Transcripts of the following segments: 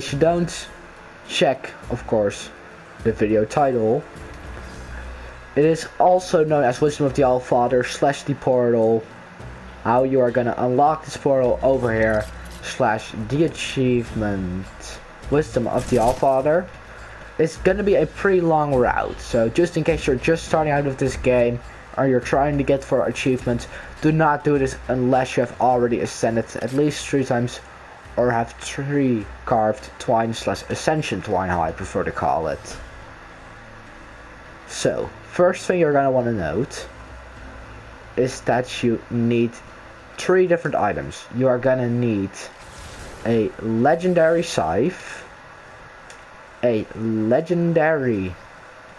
If you don't check, of course, the video title, it is also known as Wisdom of the Allfather / the portal. How you are gonna unlock this portal over here / the achievement Wisdom of the Allfather. It's gonna be a pretty long route, so just in case you're just starting out of this game or you're trying to get for achievements, do not do this unless you have already ascended at least 3 times or have 3 carved twine / ascension twine, how I prefer to call it. So, first thing you're gonna want to note is that you need 3 different items. You are gonna need a legendary scythe, a legendary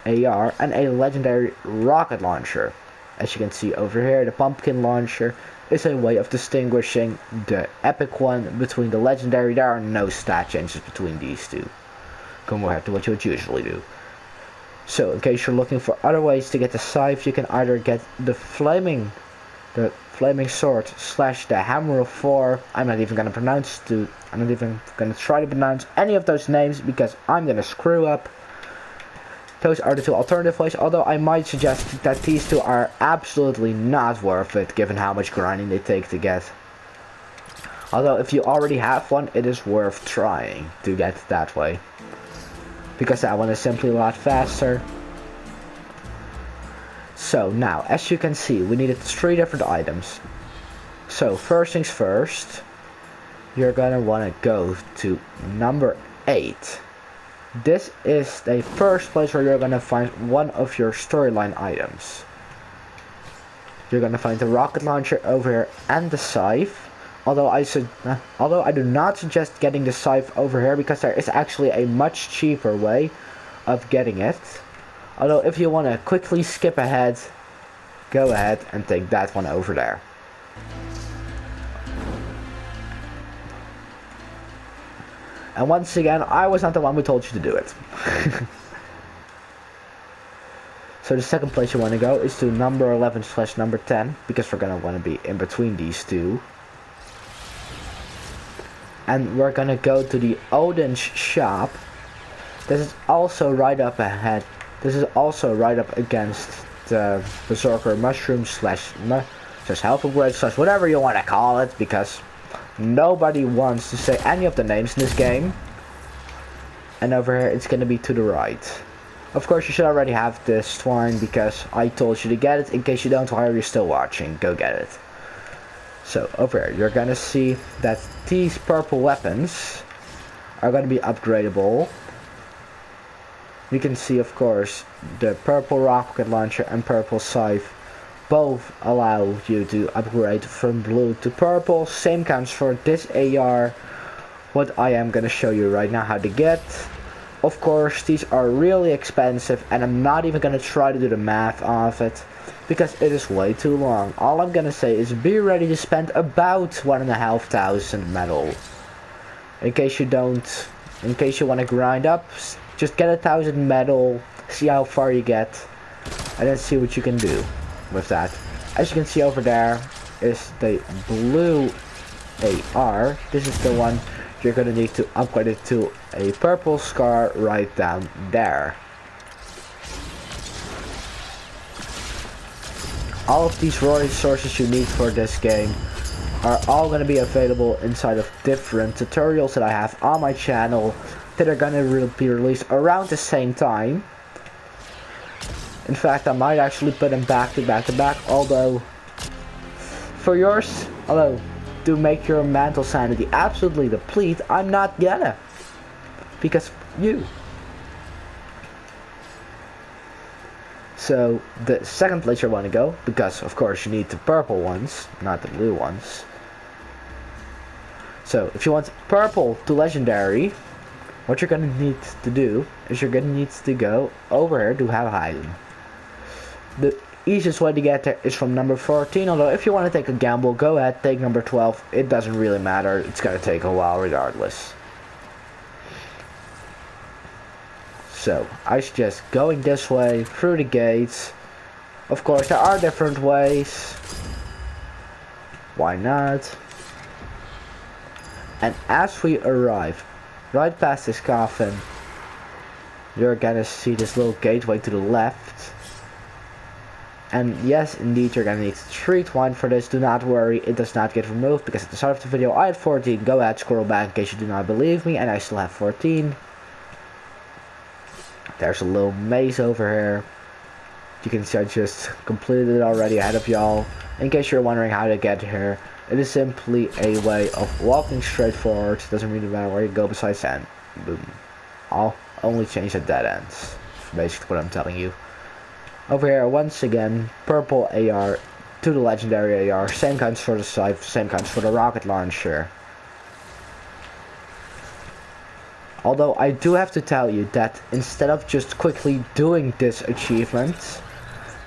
AR, and a legendary rocket launcher. As you can see over here, the pumpkin launcher is a way of distinguishing the epic one between the legendary. There are no stat changes between these two compared to what you would usually do. So in case you're looking for other ways to get the scythe, you can either get the flaming sword / the hammer of Thor. I'm not even gonna try to pronounce any of those names because I'm gonna screw up. Those are the 2 alternative ways, although I might suggest that these 2 are absolutely not worth it given how much grinding they take to get. Although if you already have one, it is worth trying to get it that way, because that one is simply a lot faster. So now, as you can see, we needed 3 different items. So first things first, you're gonna want to go to number 8. This is the first place where you're gonna find one of your storyline items. You're gonna find the rocket launcher over here and the scythe. Although I do not suggest getting the scythe over here because there is actually a much cheaper way of getting it. Although if you want to quickly skip ahead, go ahead and take that one over there. And once again, I was not the one who told you to do it. So the second place you want to go is to number 11 / number 10, because we're going to want to be in between these 2. And we're going to go to the Odin's shop. This is also right up ahead. This is also right up against the Berserker Mushroom / health upgrade / whatever you want to call it, because nobody wants to say any of the names in this game. And over here it's gonna be to the right. Of course you should already have this twine because I told you to get it. In case you don't, why are you still watching? Go get it. So over here you're gonna see that these purple weapons are gonna be upgradable. You can see, of course, the purple rocket launcher and purple scythe both allow you to upgrade from blue to purple. Same counts for this AR, what I am gonna show you right now how to get. Of course, these are really expensive and I'm not even gonna try to do the math of it because it is way too long. All I'm gonna say is be ready to spend about 1,500 metal. In case you want to grind up, just get 1,000 metal, see how far you get, and then see what you can do with that. As you can see over there is the blue AR. This is the one you're gonna need to upgrade it to a purple scar right down there. All of these resources you need for this game are all gonna be available inside of different tutorials that I have on my channel that are gonna be released around the same time. In fact, I might actually put them back to back, although to make your mantle sanity absolutely deplete, I'm not gonna, because you. So the second place you want to go, because of course you need the purple ones, not the blue ones. So if you want purple to legendary, what you're gonna need to do is you're gonna need to go over here to have hiding. The easiest way to get there is from number 14, although if you want to take a gamble, go ahead, take number 12. It doesn't really matter, it's gonna take a while regardless. So I suggest going this way through the gates. Of course there are different ways, why not? And as we arrive right past this coffin, you're gonna see this little gateway to the left. And yes, indeed, you're gonna need 3 twine for this. Do not worry, it does not get removed, because at the start of the video I had 14. Go ahead, scroll back in case you do not believe me, and I still have 14. There's a little maze over here. You can see I just completed it already ahead of y'all. In case you're wondering how to get here, it is simply a way of walking straight forward. Doesn't really matter where you go besides that. Boom. I'll only change at dead ends. Basically what I'm telling you. Over here, once again, purple AR to the legendary AR. Same kinds for the scythe, same kinds for the rocket launcher. Although I do have to tell you that instead of just quickly doing this achievement,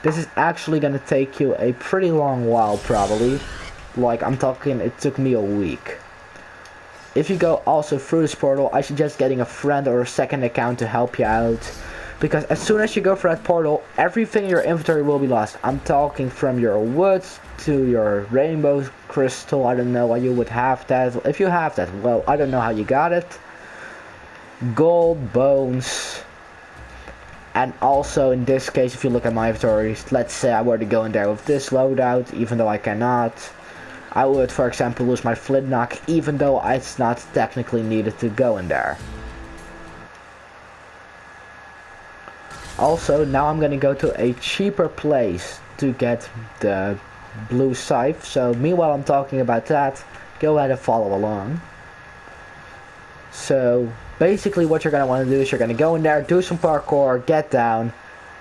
this is actually gonna take you a pretty long while probably. Like, I'm talking, it took me a week. If you go also through this portal, I suggest getting a friend or a second account to help you out. Because as soon as you go for that portal, everything in your inventory will be lost. I'm talking from your woods to your rainbow crystal. I don't know why you would have that. If you have that, well, I don't know how you got it. Gold, bones. And also in this case, if you look at my inventory, let's say I were to go in there with this loadout, even though I cannot. I would, for example, lose my flintlock, even though it's not technically needed to go in there. Also, now I'm gonna go to a cheaper place to get the blue scythe. So meanwhile I'm talking about that, go ahead and follow along. So basically what you're gonna want to do is you're gonna go in there, do some parkour, get down,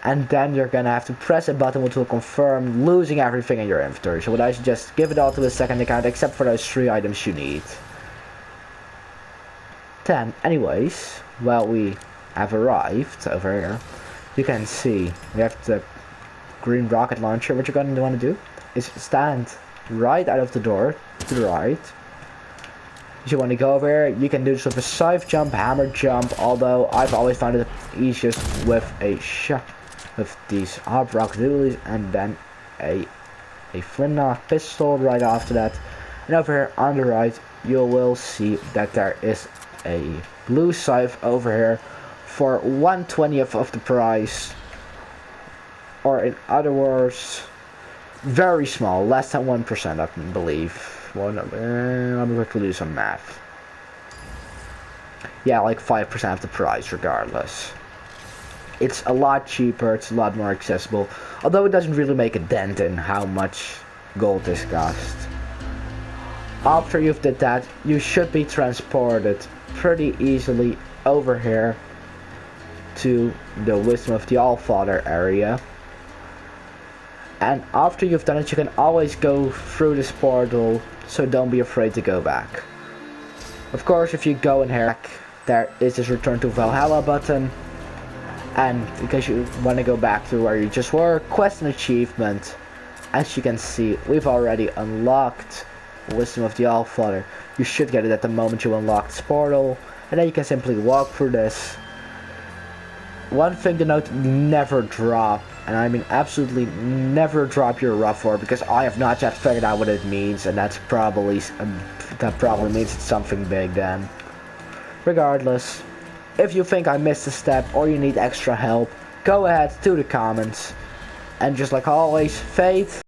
and then you're gonna have to press a button which will confirm losing everything in your inventory. So what I suggest, give it all to a second account except for those 3 items you need. Then anyways, well, we have arrived over here. You can see we have the green rocket launcher. What you're going to want to do is stand right out of the door to the right. If you want to go over here, you can do this with a scythe jump, hammer jump, although I've always found it easiest with a shot with these hard rock doolies, and then a flintlock pistol right after that. And over here on the right, you will see that there is a blue scythe over here for 1/20th of the price, or in other words, very small, less than 1%, I believe. Well, no, I'm going to do some math. Yeah, like 5% of the price, regardless. It's a lot cheaper, it's a lot more accessible, although it doesn't really make a dent in how much gold this costs. After you've did that, you should be transported pretty easily over here to the Wisdom of the Allfather area. And after you've done it, you can always go through this portal, so don't be afraid to go back. Of course, if you go in here, there is this return to Valhalla button, and in case you want to go back to where you just were, quest and achievement. As you can see, we've already unlocked Wisdom of the Allfather. You should get it at the moment you unlock this portal, and then you can simply walk through this. One thing to note, never drop, and I mean absolutely never drop your rough ore, because I have not yet figured out what it means, and that probably means it's something big then. Regardless, if you think I missed a step or you need extra help, go ahead to the comments, and just like always, faith.